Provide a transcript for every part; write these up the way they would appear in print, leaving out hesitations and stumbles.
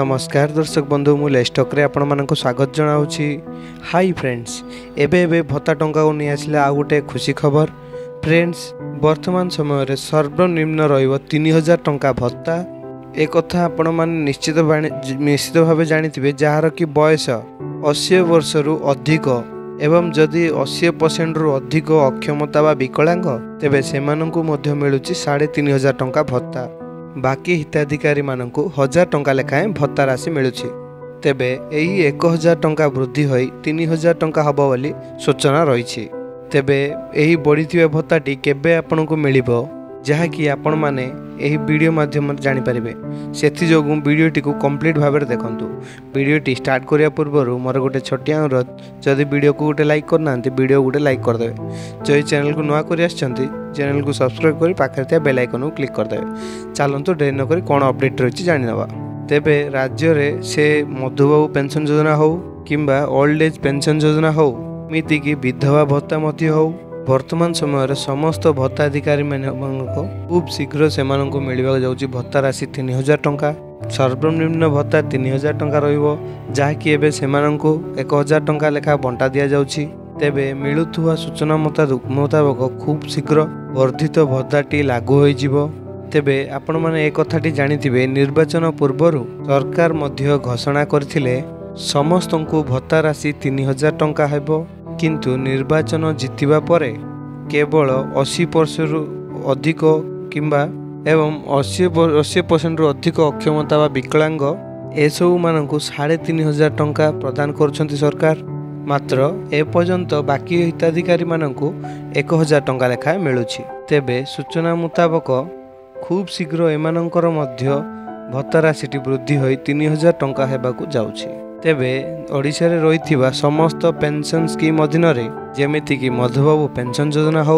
नमस्कार दर्शक बंधु मु लेस्टक रे आपण मानक स्वागत जनाऊँगी। हाई फ्रेंड्स, एबे भत्ता टंका को नहीं आसला आ गोटे खुशी खबर। फ्रेंड्स, वर्तमान समय रे सर्वनिम्न रहिबो 3000 टंका भत्ता। एक कथा आपण माने निश्चित भाव जानिथिबे जार कि बयस 80 वर्ष रु अधिक एवं जदि 80% रु अधिक अक्षमता बा विकलांग तेबे सेमानंकु मध्य मिलुची 3500 टंका भत्ता। बाकी हिताधिकारी मानंकु 1000 टंका लेखाएं भत्ता राशि मिलुछि। तेबे एही 1000 टंका वृद्धि होई 3000 टंका हबो बोली सूचना रहिछि। तेबे एही बढ़िथिबे भत्ताटी केबे आपनकु मिलिबो जहा कि आपण माने एही वीडियो माध्यम जानि परिबे। सेथि जोगु वीडियोटी को कंप्लीट भाबे देखंतु। वीडियोटी स्टार्ट करिया पूर्वरु मोर गोटे छोटिया अनुरोध, जदि वीडियो को गोटे लाइक करनांती वीडियो गोटे लाइक कर देबे। जो चैनल को नुआ करि आछंती चैनल को सब्सक्राइब करी पाखरे त्या बेल आइकन को क्लिक कर देबे। चलंतु देर न करी कोन अपडेट रहिछि जानि नबा। तेबे राज्य रे से मधुबाबू पेंशन योजना हो किंबा ओल्ड एज पेंशन योजना हो मिति कि विधवा भत्ता मध्य हो, वर्तमान समय रे समस्त भत्ताधिकारी मानक खूब शीघ्र से मिलवा जाउची भत्ता राशि 3000 टंका। सर्वनिम्न भत्ता 3000 टंका रहिबो, जहाँकि एबे सेमानंकु 1000 टंका लेखा बंटा दिया जाउची। तेबे मिलुथुवा सूचना मुताबक खूब शीघ्र वर्धित भत्ताटी लागू होई जिवो। तेबे आपण माने एक कथाटी जानिथिबे, निर्वाचन पूर्वरु सरकार मध्य घोषणा करथिले समस्तंकु भत्ता राशि 3000 टंका हेबो, किंतु निर्वाचन जीतिबा परे केवल 80% रु अधिक किंबा एवं 80% रु अधिक अक्षमता वा विकलांग एसबू मानकु 3500 टंका प्रदान करुछंती सरकार। मात्र ए पर्यंत बाकी हिताधिकारी मानकु 1000 टंका लेखा मिलुछि। तेबे सूचना मुताबक खूब शीघ्र एमानंकर मध्य भत्ता राशिटी वृद्धि होई 3000 टंका हेबाकु जाउछि। तेबे ओडिशा रे रहिथिबा समस्त पेंशन स्कीम अधीन रे जेमिति कि मधुबाबू पेंशन योजना हो,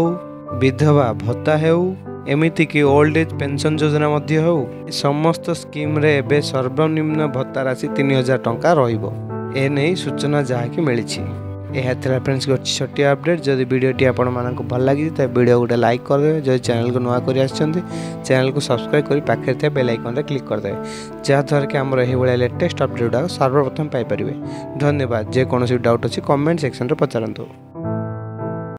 विधवा भत्ता हेउ, एमिति कि ओल्ड एज पेंशन योजना मध्य हो, समस्त स्कीम रे एबे सर्वनिम्न भत्ता राशि 3000 टंका रहिबो। ए नै सूचना जहा कि मिलिछि। एहा थला फ्रेंड्स गोटे छोटिया अपडेट। जदि वीडियोटी आपण मानक भल लागि त वीडियो गोटे लाइक कर देबे। जदि चैनल को नुआ करि आछंती चैनल को सब्सक्राइब करी पाखे थे बेल आइकन रे क्लिक कर देबे, जहा द्वारा कि हमर एही बळे लेटेस्ट अपडेट सर्वप्रथम पाई परिबे। धन्यवाद। जे कोनोसी डाउट अछि कमेंट सेक्शन रे पचारंतु।